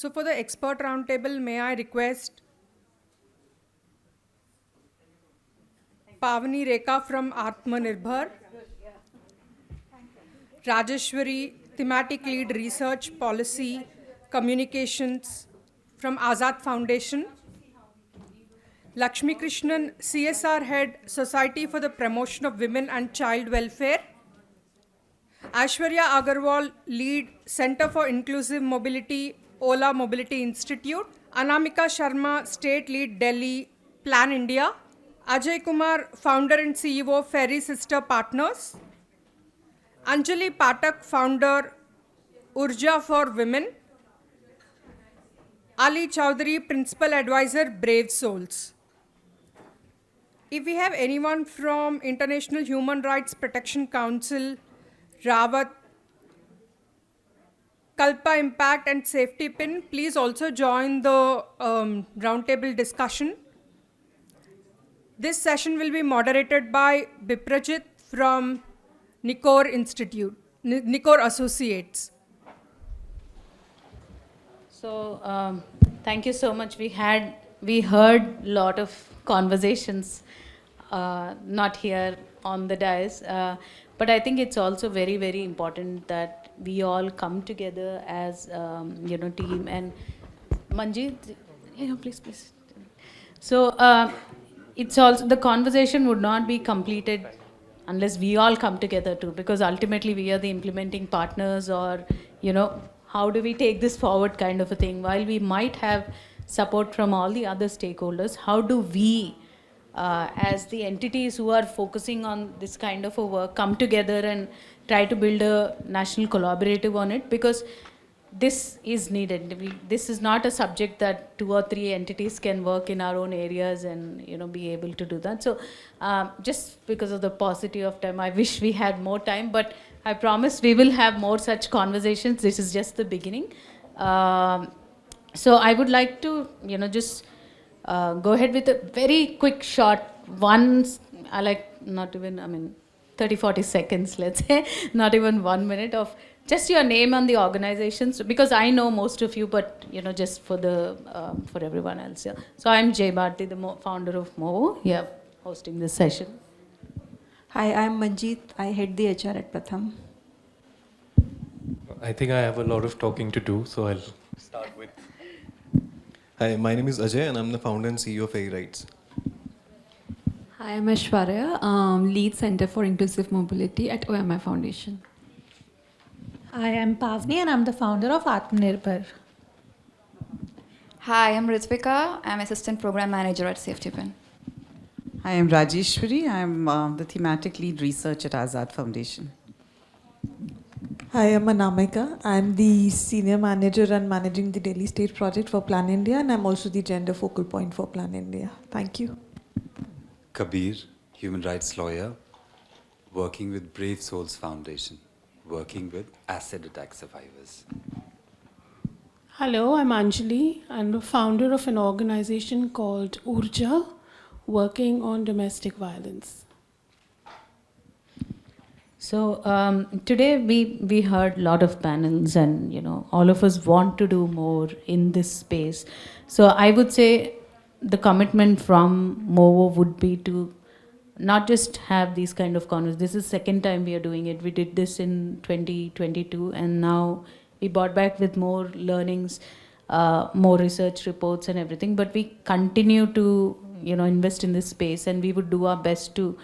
So for the expert roundtable, may I request Pawani Rekha from Aatmnirbhar, Rajeshwari, Thematic Lead Research Policy Communications from Azad Foundation, Lakshmi Krishnan, CSR Head, Society for the Promotion of Women and Child Welfare, Aishwarya Agarwal, Lead, Center for Inclusive Mobility, Ola Mobility Institute, Anamika Sharma, State Lead, Delhi, Plan India, Ajay Kumar, Founder and CEO, Fery Sister Partners, Anjali Patak, Founder, Urja for Women, Ali Chowdhury, Principal Advisor, Brave Souls. If we have anyone from International Human Rights Protection Council, Rawat, Kalpa Impact and Safetipin, please also join the roundtable discussion. This session will be moderated by Biprajit from Nikore Nikore Associates. So thank you so much. We heard a lot of conversations, not here on the dais, but I think it's also very, very important that we all come together as team. And Manjeet, please. So it's also, the conversation would not be completed unless we all come together too, because ultimately we are the implementing partners, or how do we take this forward kind of a thing. While we might have support from all the other stakeholders, how do we as the entities who are focusing on this kind of a work come together and try to build a national collaborative on it, because this is needed. This is not a subject that 2 or 3 entities can work in our own areas and be able to do that. So just because of the paucity of time, I wish we had more time, but I promise we will have more such conversations. This is just the beginning. So I would like to just go ahead with a very quick short one. I like not even 30-40 seconds, let's say, not even 1 minute, of just your name and the organizations, because I know most of you, but just for the for everyone else. Yeah. So I'm Jai Bharathi, the founder of MOWO, hosting this session. Hi, I'm Manjeet. I head the HR at Pratham. I think I have a lot of talking to do, so I'll start with. Hi, my name is Ajay and I'm the founder and CEO of Fery Rides. Hi, I'm Aishwarya, Lead Center for Inclusive Mobility at OMI Foundation. Hi, I'm Pawani and I'm the founder of Aatmnirbhar. Hi, I'm Rithvika. I'm Assistant Program Manager at Safetipin. Hi, I'm Rajeshwari. I'm the Thematic Lead Research at Azad Foundation. Hi, I'm Anamika. I'm the Senior Manager and managing the Delhi State Project for Plan India, and I'm also the Gender Focal Point for Plan India. Thank you. Kabir, Human Rights Lawyer, working with Brave Souls Foundation, working with acid attack survivors. Hello, I'm Anjali. I'm the founder of an organization called Urja, working on domestic violence. So today we heard a lot of panels, and all of us want to do more in this space. So I would say the commitment from MOWO would be to not just have these kind of conversations. This is the second time we are doing it. We did this in 2022, and now we brought back with more learnings, more research reports and everything. But we continue to invest in this space, and we would do our best to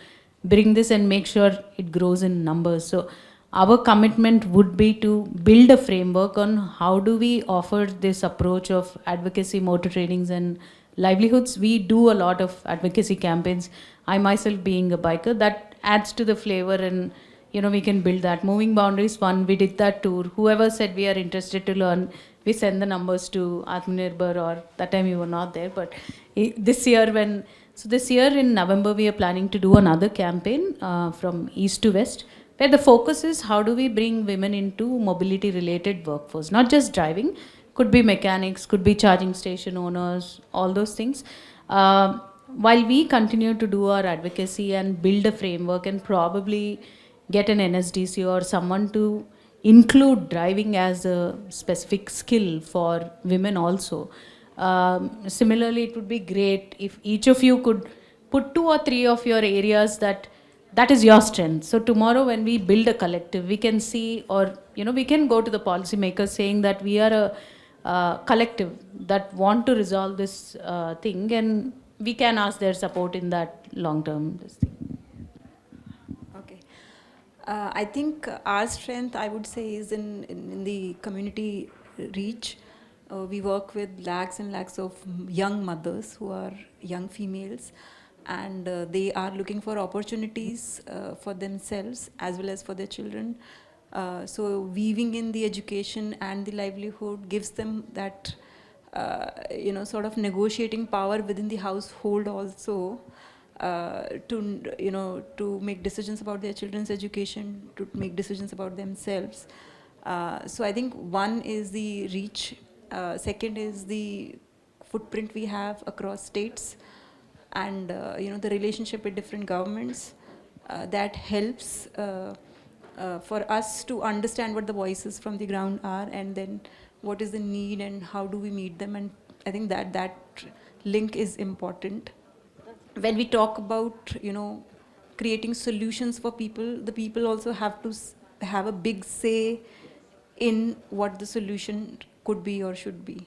bring this and make sure it grows in numbers. So our commitment would be to build a framework on how do we offer this approach of advocacy, motor trainings and livelihoods. We do a lot of advocacy campaigns. I myself being a biker, that adds to the flavor, and we can build that. Moving Boundaries One, we did that tour. Whoever said we are interested to learn, we send the numbers to Aatmnirbhar, or that time you were not there, but this year this year in November, we are planning to do another campaign from east to west, where the focus is how do we bring women into mobility related workforce, not just driving, could be mechanics, could be charging station owners, all those things. While we continue to do our advocacy and build a framework and probably get an NSDC or someone to include driving as a specific skill for women also. Similarly, it would be great if each of you could put 2 or 3 of your areas that is your strength. So tomorrow when we build a collective, we can see, or we can go to the policymakers saying that we are a collective that want to resolve this thing, and we can ask their support in that long-term thing. Okay. I think our strength, I would say, is in the community reach. We work with lakhs and lakhs of young mothers who are young females, and they are looking for opportunities for themselves as well as for their children. So weaving in the education and the livelihood gives them that sort of negotiating power within the household also, to make decisions about their children's education, to make decisions about themselves. So I think one is the reach, second is the footprint we have across states, and the relationship with different governments that helps for us to understand what the voices from the ground are, and then what is the need and how do we meet them. And I think that link is important. When we talk about creating solutions for people, the people also have to have a big say in what the solution could be or should be.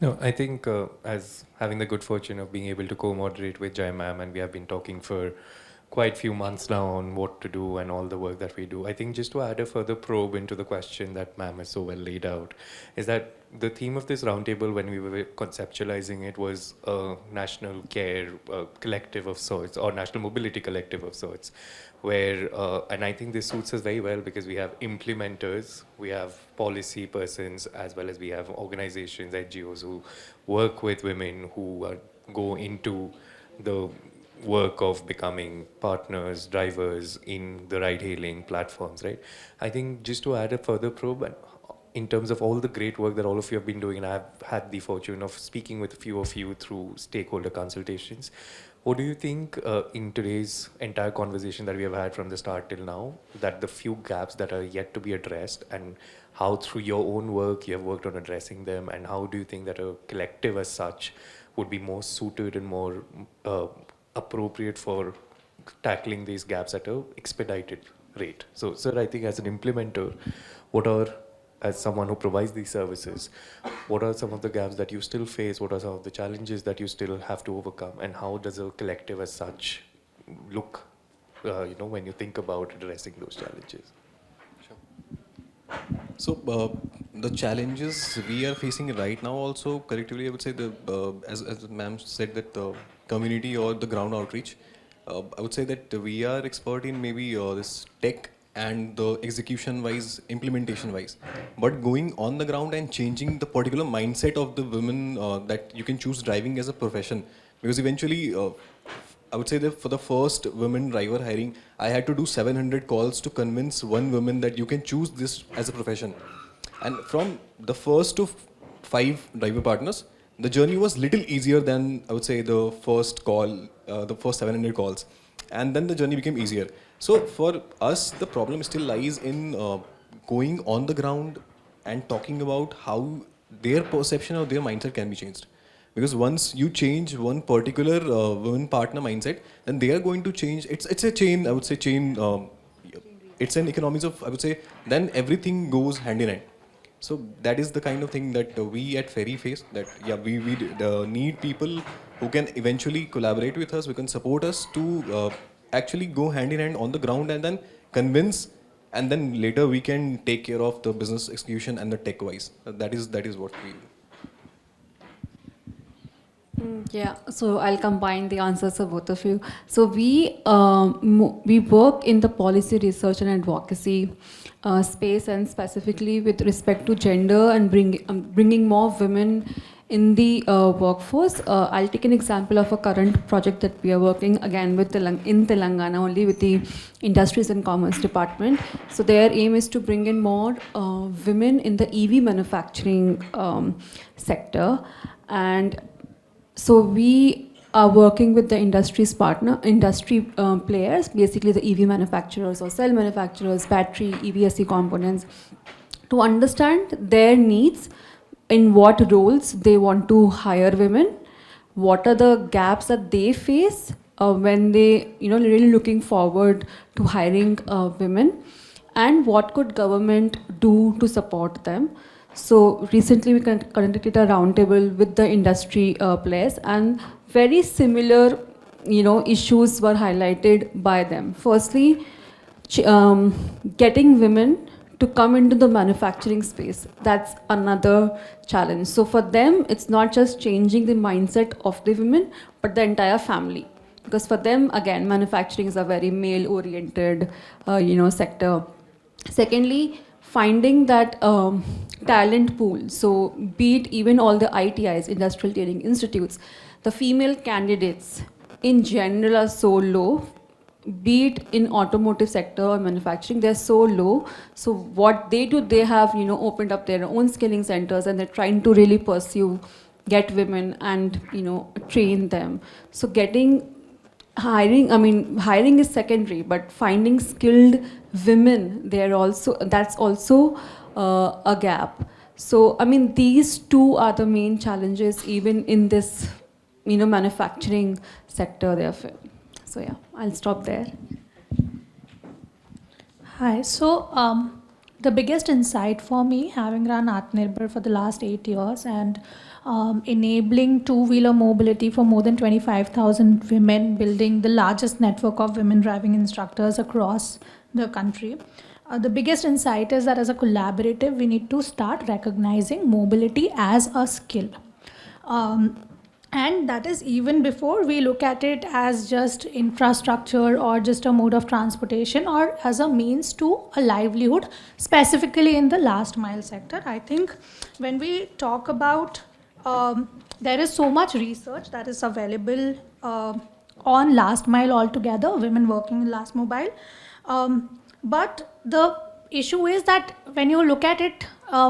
No, I think as having the good fortune of being able to co-moderate with Jai ma'am, and we have been talking for quite few months now on what to do and all the work that we do. I think just to add a further probe into the question that ma'am has so well laid out, is that the theme of this roundtable when we were conceptualizing it was a national care collective of sorts, or national mobility collective of sorts, where, and I think this suits us very well because we have implementers, we have policy persons, as well as we have organizations, NGOs who work with women who go into the work of becoming partners, drivers in the ride-hailing platforms, right? I think just to add a further probe, in terms of all the great work that all of you have been doing, and I've had the fortune of speaking with a few of you through stakeholder consultations, what do you think in today's entire conversation that we have had from the start till now, that the few gaps that are yet to be addressed, and how through your own work you have worked on addressing them, and how do you think that a collective as such would be more suited and more appropriate for tackling these gaps at an expedited rate? So, sir, I think as an implementer, as someone who provides these services, what are some of the gaps that you still face? What are some of the challenges that you still have to overcome? And how does a collective as such look, when you think about addressing those challenges? Sure. So, the challenges we are facing right now also, collectively, I would say, as ma'am said, that the community or the ground outreach, I would say that we are expert in maybe this tech and the execution-wise, implementation-wise. But going on the ground and changing the particular mindset of the women that you can choose driving as a profession. Because eventually, I would say that for the first women driver hiring, I had to do 700 calls to convince one woman that you can choose this as a profession. And from the first to 5 driver partners, the journey was little easier than, I would say, the first call, the first 700 calls. And then the journey became easier. So for us, the problem still lies in going on the ground and talking about how their perception or their mindset can be changed. Because once you change one particular women partner mindset, then they are going to change. It's a chain, I would say, it's an economics of, I would say, then everything goes hand in hand. So that is the kind of thing that we at Fery face, that we need people who can eventually collaborate with us, who can support us to actually go hand in hand on the ground and then convince, and then later we can take care of the business execution and the tech wise. That is what we do. Yeah, so I'll combine the answers of both of you. So we work in the policy research and advocacy space, and specifically with respect to gender and bringing more women in the workforce. I'll take an example of a current project that we are working again with in Telangana, only with the Industries and Commerce Department. So their aim is to bring in more women in the EV manufacturing sector. And so we are working with the industry players, basically the EV manufacturers or cell manufacturers, battery, EVSE components, to understand their needs, in what roles they want to hire women, what are the gaps that they face when they, really looking forward to hiring women, and what could government do to support them. So recently we conducted a roundtable with the industry players, and very similar, issues were highlighted by them. Firstly, getting women to come into the manufacturing space, that's another challenge. So for them, it's not just changing the mindset of the women, but the entire family. Because for them, again, manufacturing is a very male-oriented, sector. Secondly, finding that talent pool. So be it even all the ITIs, Industrial Training Institutes, the female candidates in general are so low, be it in automotive sector or manufacturing, they're so low. So what they do, they have, opened up their own skilling centers, and they're trying to really get women and, train them. So hiring is secondary, but finding skilled women, that's also a gap. So, these two are the main challenges even in this, manufacturing sector, therefore. So yeah, I'll stop there. Hi. So the biggest insight for me, having run Aatmnirbhar for the last 8 years and enabling two-wheeler mobility for more than 25,000 women, building the largest network of women driving instructors across the country. The biggest insight is that as a collaborative, we need to start recognizing mobility as a skill. And that is even before we look at it as just infrastructure or just a mode of transportation or as a means to a livelihood, specifically in the last mile sector. I think when we talk about, there is so much research that is available on last mile altogether, women working in last mobile. But the issue is that when you look at it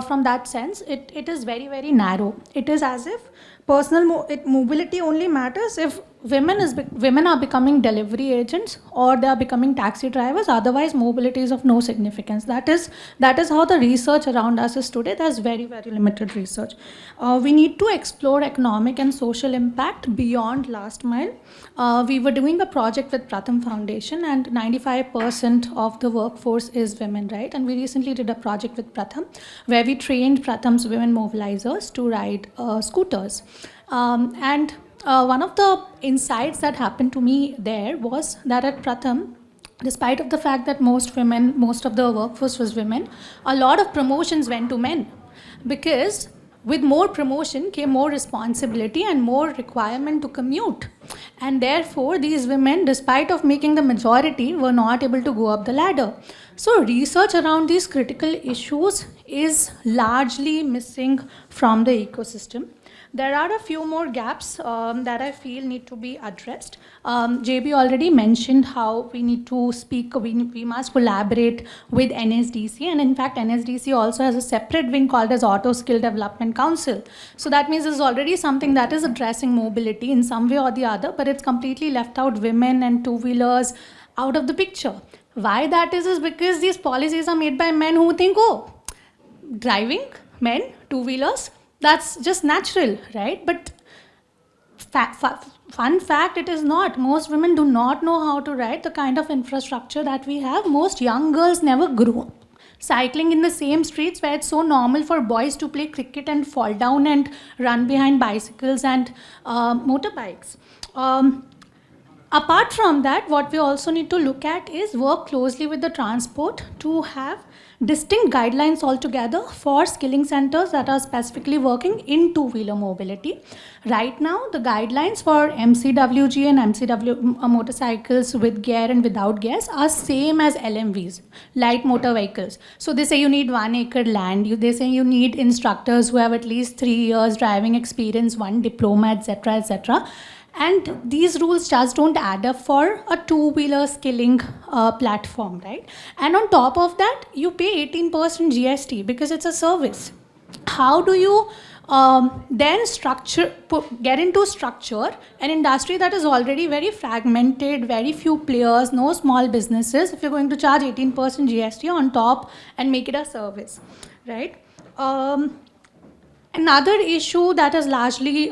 from that sense, it is very, very narrow. It is as if personal mobility only matters if women are becoming delivery agents or they are becoming taxi drivers. Otherwise, mobility is of no significance. That is how the research around us is today. There's very, very limited research. We need to explore economic and social impact beyond last mile. We were doing a project with Pratham Foundation, and 95% of the workforce is women, right? And we recently did a project with Pratham where we trained Pratham's women mobilizers to ride scooters. One of the insights that happened to me there was that at Pratham, despite of the fact that most of the workforce was women, a lot of promotions went to men, because with more promotion came more responsibility and more requirement to commute. And therefore, these women, despite of making the majority, were not able to go up the ladder. So research around these critical issues is largely missing from the ecosystem. There are a few more gaps that I feel need to be addressed. JB already mentioned how we need to speak, we must collaborate with NSDC, and in fact NSDC also has a separate wing called as Auto Skill Development Council. So that means there's already something that is addressing mobility in some way or the other, but it's completely left out women and two-wheelers out of the picture. Why that is because these policies are made by men who think, oh, driving, men, two-wheelers, that's just natural, right? But fun fact, it is not. Most women do not know how to ride the kind of infrastructure that we have. Most young girls never grew up cycling in the same streets where it's so normal for boys to play cricket and fall down and run behind bicycles and motorbikes. Apart from that, what we also need to look at is work closely with the transport to have distinct guidelines altogether for skilling centers that are specifically working in two-wheeler mobility. Right now, the guidelines for MCWG and MCW motorcycles with gear and without gears are same as LMVs, light motor vehicles. So they say you need 1 acre land. They say you need instructors who have at least 3 years driving experience, 1 diploma, etc., etc. And these rules just don't add up for a two-wheeler skilling platform, right? And on top of that, you pay 18% GST because it's a service. How do you then get into structure an industry that is already very fragmented, very few players, no small businesses, if you're going to charge 18% GST on top and make it a service, right? Another issue that is largely,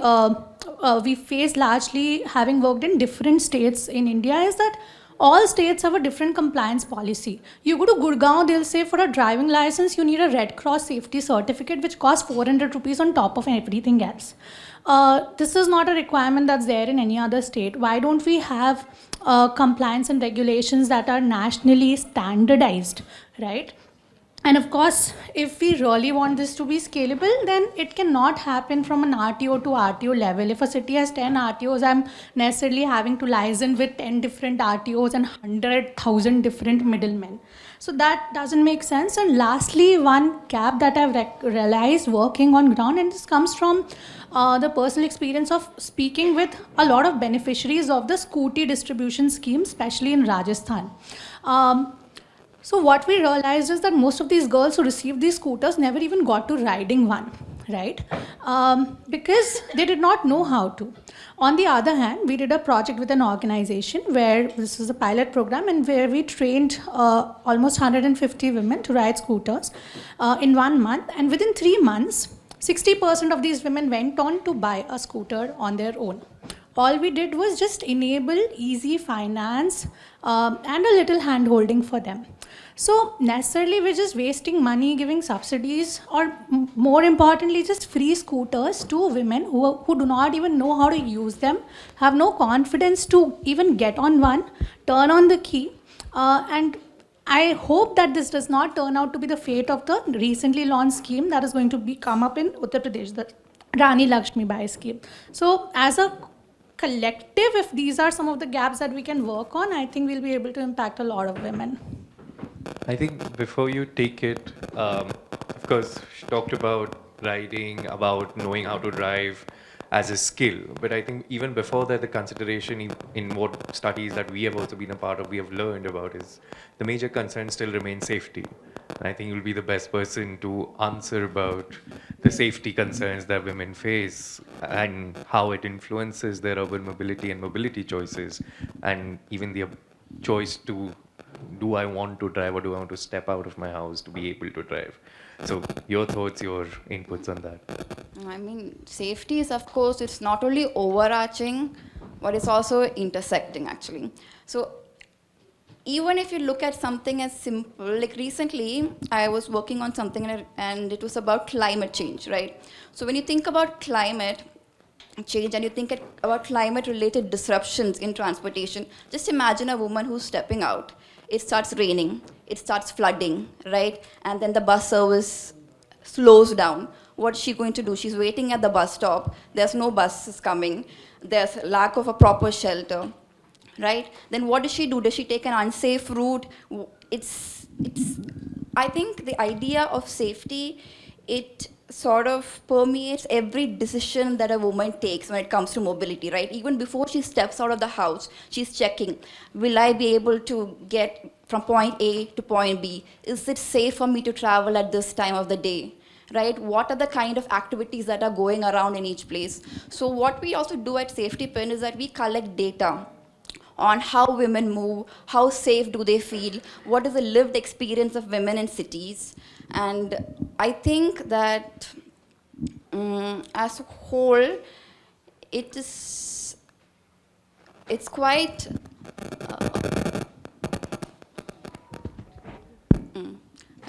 we face largely having worked in different states in India is that all states have a different compliance policy. You go to Gurgaon, they'll say for a driving license, you need a Red Cross safety certificate, which costs 400 rupees on top of everything else. This is not a requirement that's there in any other state. Why don't we have compliance and regulations that are nationally standardized, right? And of course, if we really want this to be scalable, then it cannot happen from an RTO to RTO level. If a city has 10 RTOs, I'm necessarily having to liaison with 10 different RTOs and 100,000 different middlemen. So that doesn't make sense. And lastly, one gap that I've realized working on ground, and this comes from the personal experience of speaking with a lot of beneficiaries of the scooty distribution scheme, especially in Rajasthan. So what we realized is that most of these girls who received these scooters never even got to riding one, right? Because they did not know how to. On the other hand, we did a project with an organization where this was a pilot program and where we trained almost 150 women to ride scooters in 1 month. And within 3 months, 60% of these women went on to buy a scooter on their own. All we did was just enable easy finance and a little hand-holding for them. So necessarily we're just wasting money giving subsidies, or more importantly, just free scooters to women who do not even know how to use them, have no confidence to even get on one, turn on the key. And I hope that this does not turn out to be the fate of the recently launched scheme that is going to come up in Uttar Pradesh, the Rani Lakshmi Bai scheme. So as a collective, if these are some of the gaps that we can work on, I think we'll be able to impact a lot of women. I think before you take it, of course, she talked about riding, about knowing how to drive as a skill. But I think even before that, the consideration in what studies that we have also been a part of, we have learned about is the major concern still remains safety. And I think you'll be the best person to answer about the safety concerns that women face and how it influences their urban mobility and mobility choices, and even the choice to do I want to drive or do I want to step out of my house to be able to drive? So your thoughts, your inputs on that? I mean, safety is, of course, it's not only overarching, but it's also intersecting, actually. So even if you look at something as simple, like recently, I was working on something and it was about climate change, right? So when you think about climate change and you think about climate-related disruptions in transportation, just imagine a woman who's stepping out. It starts raining, it starts flooding, right? And then the bus service slows down. What's she going to do? She's waiting at the bus stop. There's no buses coming. There's lack of a proper shelter, right? Then what does she do? Does she take an unsafe route? I think the idea of safety, it sort of permeates every decision that a woman takes when it comes to mobility, right? Even before she steps out of the house, she's checking, will I be able to get from point A to point B? Is it safe for me to travel at this time of the day, right? What are the kind of activities that are going around in each place? So what we also do at Safetipin is that we collect data on how women move, how safe do they feel, what is the lived experience of women in cities. And I think that as a whole, it's quite,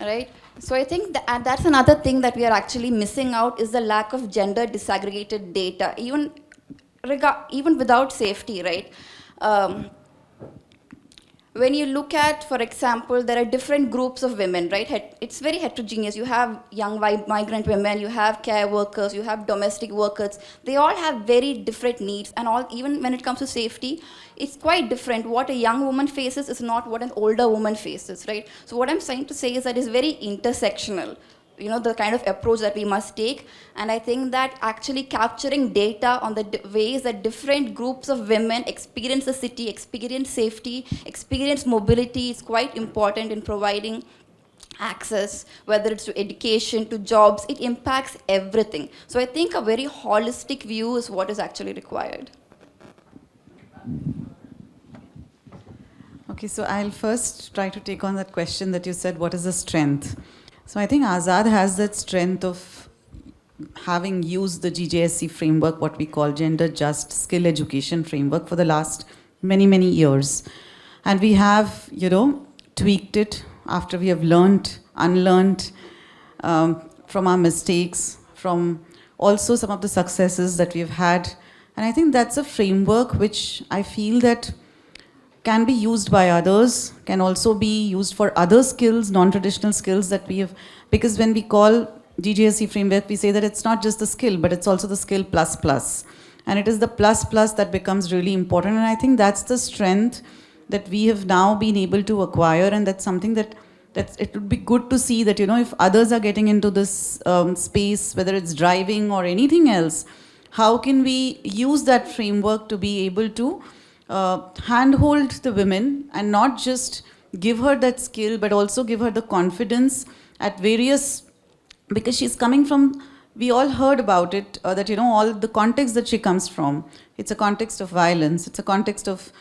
right? So I think and that's another thing that we are actually missing out is the lack of gender disaggregated data, even without safety, right? When you look at, for example, there are different groups of women, right? It's very heterogeneous. You have young migrant women, you have care workers, you have domestic workers. They all have very different needs, and even when it comes to safety, it's quite different. What a young woman faces is not what an older woman faces, right? So what I'm trying to say is that it's very intersectional, you know, the kind of approach that we must take. And I think that actually capturing data on the ways that different groups of women experience the city, experience safety, experience mobility is quite important in providing access, whether it's to education, to jobs, it impacts everything. So I think a very holistic view is what is actually required. Okay, so I'll first try to take on that question that you said, what is the strength? So I think Azad has that strength of having used the GJSC framework, what we call gender just skill education framework, for the last many, many years. And we have, tweaked it after we have learned, unlearned from our mistakes, from also some of the successes that we've had. And I think that's a framework which I feel that can be used by others, can also be used for other skills, non-traditional skills that we have. Because when we call GJSC framework, we say that it's not just the skill, but it's also the skill plus plus. And it is the plus plus that becomes really important. And I think that's the strength that we have now been able to acquire. And that's something that it would be good to see that, if others are getting into this space, whether it's driving or anything else, how can we use that framework to be able to handhold the women and not just give her that skill, but also give her the confidence at various, because she's coming from, we all heard about it, that, all the context that she comes from. It's a context of violence. It's a context of,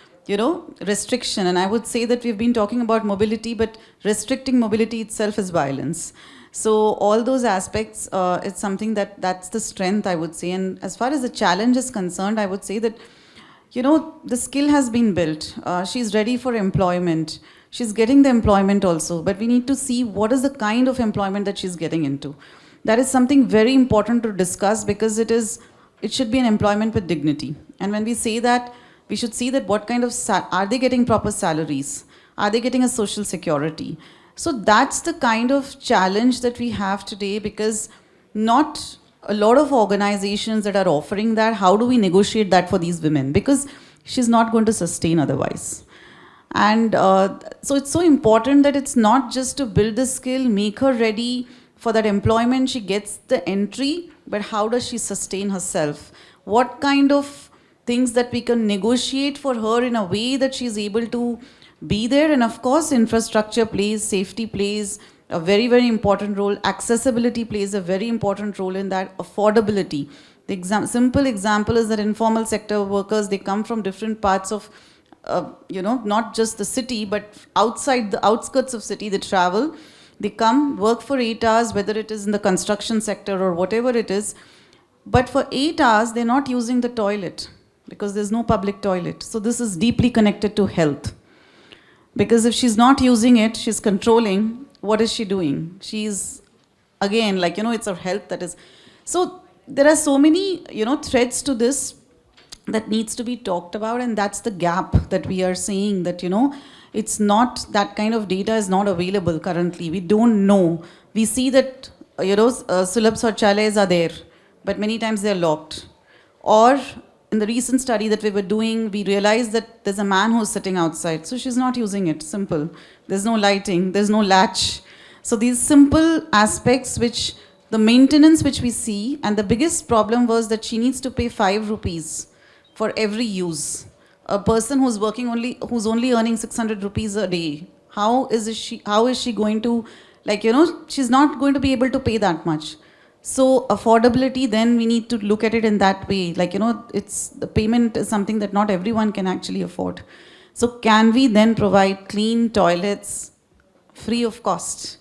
restriction. And I would say that we've been talking about mobility, but restricting mobility itself is violence. So all those aspects, it's something that's the strength, I would say. And as far as the challenge is concerned, I would say that, the skill has been built. She's ready for employment. She's getting the employment also. But we need to see what is the kind of employment that she's getting into. That is something very important to discuss, because it should be an employment with dignity. And when we say that, we should see that what kind of, are they getting proper salaries? Are they getting a social security? So that's the kind of challenge that we have today, because not a lot of organizations that are offering that. How do we negotiate that for these women? Because she's not going to sustain otherwise. And so it's so important that it's not just to build the skill, make her ready for that employment, she gets the entry, but how does she sustain herself? What kind of things that we can negotiate for her in a way that she's able to be there? And of course, infrastructure plays, safety plays a very, very important role. Accessibility plays a very important role in that. Affordability. The simple example is that informal sector workers, they come from different parts of, not just the city, but outside the outskirts of city, they travel. They come, work for 8 hours, whether it is in the construction sector or whatever it is. But for 8 hours, they're not using the toilet because there's no public toilet. So this is deeply connected to health. Because if she's not using it, she's controlling, what is she doing? She's, again, it's her health that is. So there are so many, threads to this that needs to be talked about, and that's the gap that we are seeing, that, it's not, that kind of data is not available currently. We don't know. We see that, Sulabh Shauchalayas are there, but many times they're locked. Or in the recent study that we were doing, we realized that there's a man who's sitting outside. So she's not using it, simple. There's no lighting, there's no latch. So these simple aspects which, the maintenance which we see, and the biggest problem was that she needs to pay 5 rupees for every use. A person who's who's only earning 600 rupees a day, how is she going to, she's not going to be able to pay that much. So affordability, then we need to look at it in that way. It's, the payment is something that not everyone can actually afford. So can we then provide clean toilets free of cost?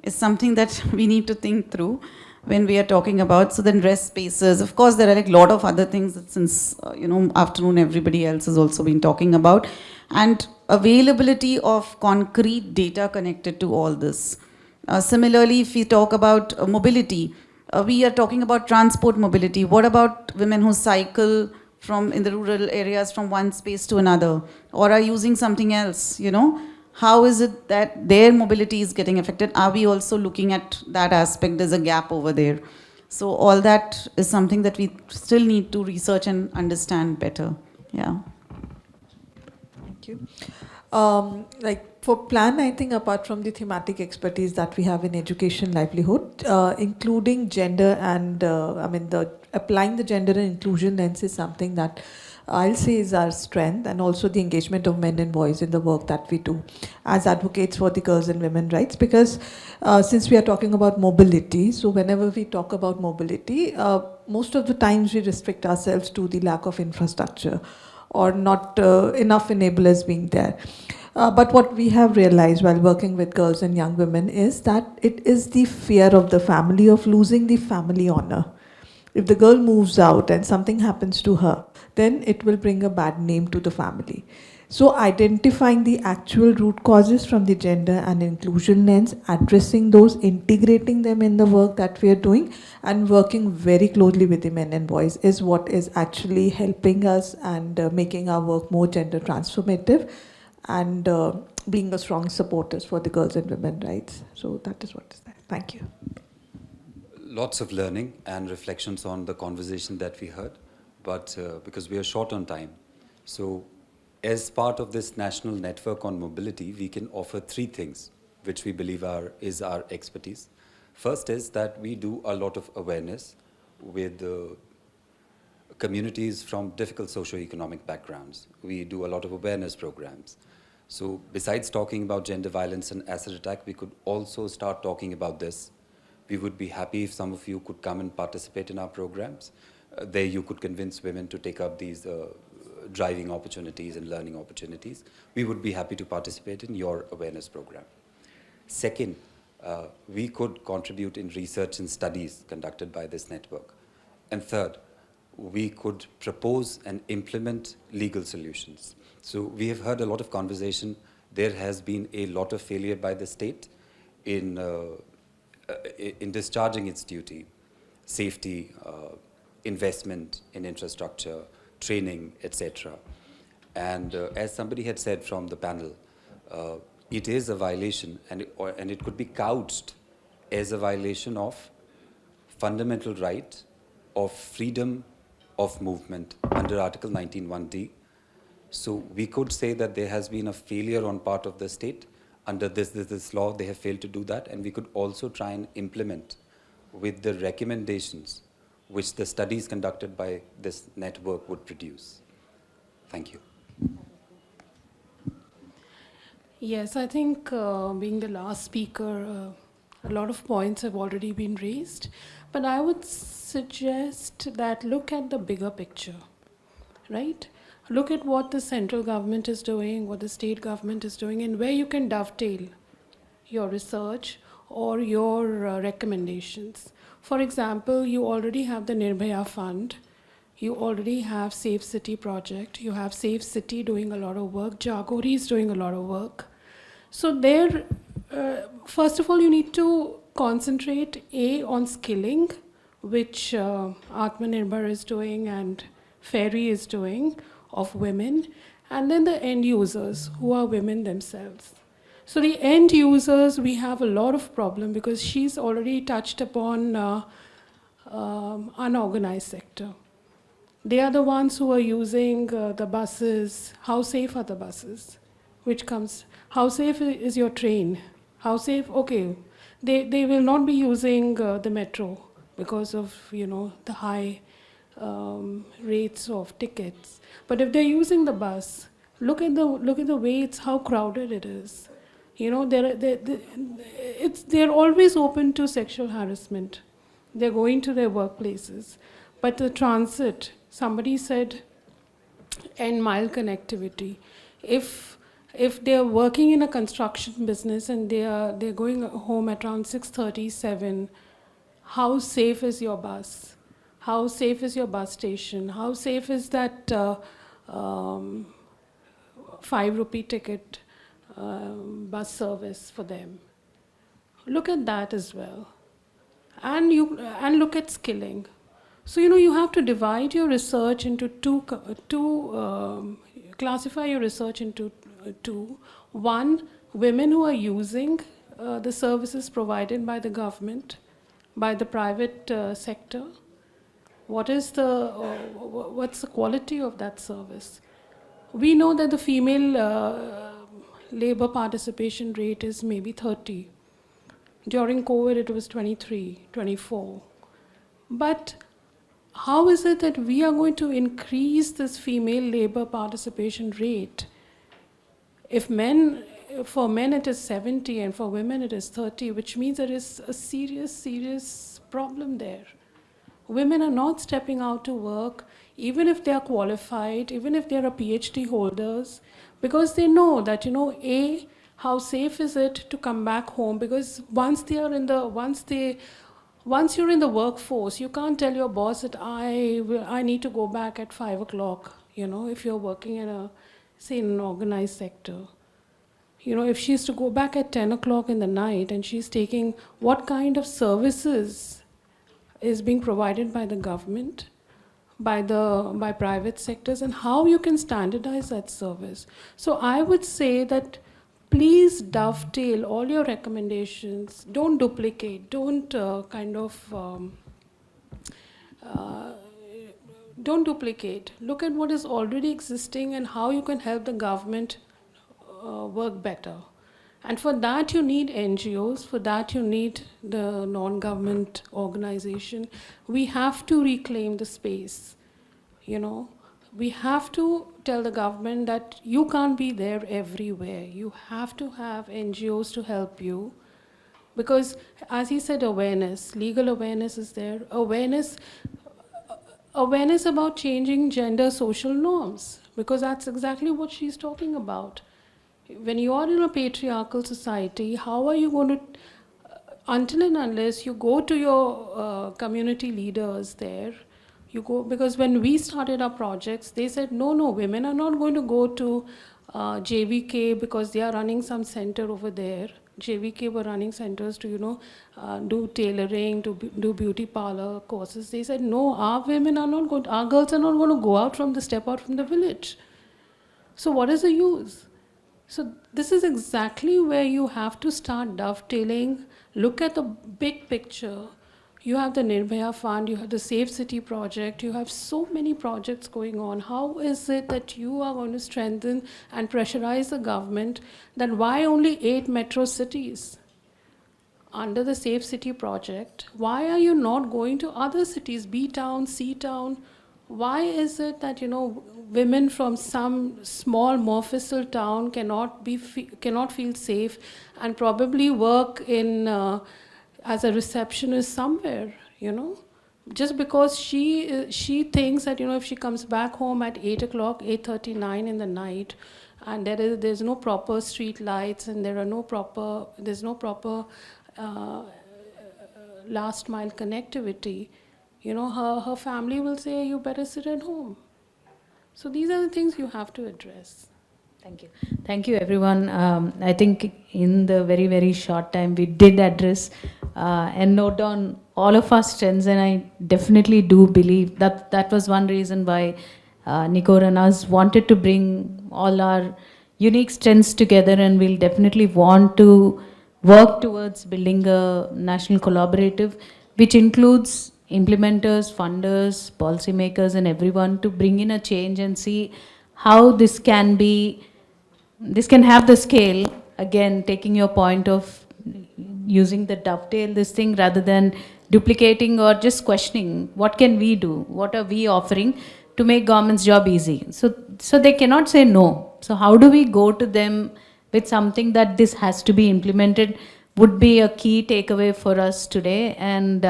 Is something that we need to think through when we are talking about. So then rest spaces. Of course, there are a lot of other things that since, afternoon everybody else has also been talking about. And availability of concrete data connected to all this. Similarly, if we talk about mobility, we are talking about transport mobility. What about women who cycle in the rural areas from one space to another, or are using something else, How is it that their mobility is getting affected? Are we also looking at that aspect? There's a gap over there. So all that is something that we still need to research and understand better. Yeah. Thank you. For plan, I think apart from the thematic expertise that we have in education livelihood, including gender and the applying the gender and inclusion lens is something that I'll say is our strength, and also the engagement of men and boys in the work that we do as advocates for the girls and women rights. Because since we are talking about mobility, so whenever we talk about mobility, most of the times we restrict ourselves to the lack of infrastructure or not enough enablers being there. But what we have realized while working with girls and young women is that it is the fear of the family of losing the family honor. If the girl moves out and something happens to her, then it will bring a bad name to the family. So identifying the actual root causes from the gender and inclusion lens, addressing those, integrating them in the work that we are doing, and working very closely with the men and boys is what is actually helping us and making our work more gender transformative, and being a strong supporters for the girls and women rights. So that is what is there. Thank you. Lots of learning and reflections on the conversation that we heard, but because we are short on time, so as part of this national network on mobility, we can offer 3 things which we believe is our expertise. First is that we do a lot of awareness with communities from difficult socio-economic backgrounds. We do a lot of awareness programs. So besides talking about gender violence and acid attack, we could also start talking about this. We would be happy if some of you could come and participate in our programs. There you could convince women to take up these driving opportunities and learning opportunities. We would be happy to participate in your awareness program. Second, we could contribute in research and studies conducted by this network. And third, we could propose and implement legal solutions. So we have heard a lot of conversation. There has been a lot of failure by the state in discharging its duty, safety, investment in infrastructure, training, etc. And as somebody had said from the panel, it is a violation, and it could be couched as a violation of fundamental right of freedom of movement under Article 19(1)(d). So we could say that there has been a failure on part of the state. Under this law, they have failed to do that, and we could also try and implement with the recommendations which the studies conducted by this network would produce. Thank you. Yes, I think being the last speaker, a lot of points have already been raised, but I would suggest that look at the bigger picture, right? Look at what the central government is doing, what the state government is doing, and where you can dovetail your research or your recommendations. For example, you already have the Nirbhaya Fund, you already have Safe City project, you have Safe City doing a lot of work, Jagori is doing a lot of work. So there, first of all, you need to concentrate on skilling, which Aatmnirbhar is doing and Fery is doing, of women, and then the end users, who are women themselves. So the end users, we have a lot of problem because she's already touched upon unorganized sector. They are the ones who are using the buses. How safe are the buses? Which comes, how safe is your train? How safe, okay, they will not be using the metro because of, the high rates of tickets. But if they're using the bus, look at the way how crowded it is. They're always open to sexual harassment. They're going to their workplaces. But the transit, somebody said, and mild connectivity. If they're working in a construction business and they're going home at around 6:37, how safe is your bus? How safe is your bus station? How safe is that 5 rupee ticket bus service for them? Look at that as well. And look at skilling. So, you have to divide your research into classify your research into two. One, women who are using the services provided by the government, by the private sector. What's the quality of that service? We know that the female labor participation rate is maybe 30. During COVID, it was 23, 24. But how is it that we are going to increase this female labor participation rate? If for men it is 70 and for women it is 30, which means there is a serious, serious problem there. Women are not stepping out to work, even if they are qualified, even if they are a PhD holders, because they know that, how safe is it to come back home? Because once you're in the workforce, you can't tell your boss that I need to go back at 5 o'clock, if you're working in an organized sector. If she's to go back at 10 o'clock in the night and she's taking what kind of services is being provided by the government, by private sectors, and how you can standardize that service. So I would say that please dovetail all your recommendations. Don't duplicate. Don't don't duplicate. Look at what is already existing and how you can help the government work better. And for that you need NGOs, for that you need the non-government organization. We have to reclaim the space, We have to tell the government that you can't be there everywhere. You have to have NGOs to help you. Because as he said, awareness, legal awareness is there. Awareness about changing gender social norms, because that's exactly what she's talking about. When you are in a patriarchal society, how are you going to, until and unless you go to your community leaders there, because when we started our projects, they said, no, women are not going to go to JVK because they are running some center over there. JVK were running centers to, do tailoring, to do beauty parlor courses. They said, no, our girls are not going to step out from the village. So what is the use? So this is exactly where you have to start dovetailing. Look at the big picture. You have the Nirbhaya Fund, you have the Safe City project, you have so many projects going on. How is it that you are going to strengthen and pressurize the government that why only 8 metro cities? Under the Safe City project, why are you not going to other cities, B town, C town? Why is it that, women from some small Mofussil town cannot feel safe and probably work in as a receptionist somewhere, just because she thinks that, if she comes back home at 8 o'clock, 8:39 in the night, and there's no proper street lights and there's no proper last mile connectivity, her family will say, you better sit at home. So these are the things you have to address. Thank you. Thank you, everyone. I think in the very, very short time, we did address and note down all of our strengths, and I definitely do believe that was one reason why Nikore and us wanted to bring all our unique strengths together, and we'll definitely want to work towards building a national collaborative, which includes implementers, funders, policymakers, and everyone to bring in a change and see how this can have the scale, again, taking your point of using the dovetail this thing rather than duplicating or just questioning, what can we do? What are we offering to make government's job easy? So they cannot say no. So how do we go to them with something that this has to be implemented would be a key takeaway for us today. And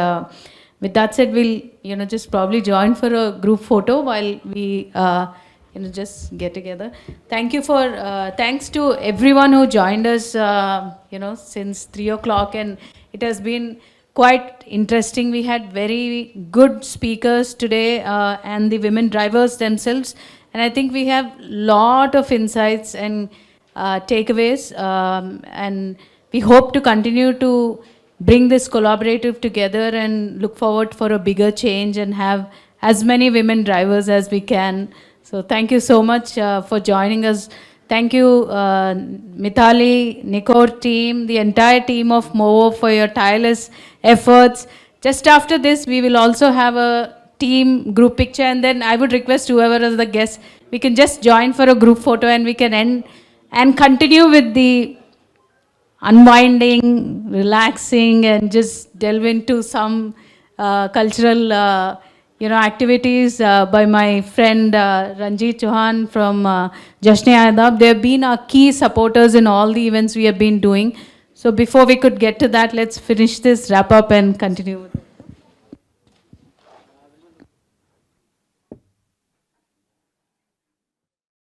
with that said, we'll just probably join for a group photo while we just get together. Thanks to everyone who joined us, since 3 o'clock, and it has been quite interesting. We had very good speakers today, and the women drivers themselves, and I think we have lot of insights and takeaways, and we hope to continue to bring this collaborative together and look forward for a bigger change and have as many women drivers as we can. So thank you so much for joining us. Thank you, Mithali, Nikore team, the entire team of MOWO for your tireless efforts. Just after this, we will also have a team group picture, and then I would request whoever is the guest, we can just join for a group photo and we can end and continue with the unwinding, relaxing, and just delve into some cultural activities by my friend Ranjit Chauhan from Jashn-e-Adab. They have been our key supporters in all the events we have been doing. So before we could get to that, let's finish this, wrap up, and continue with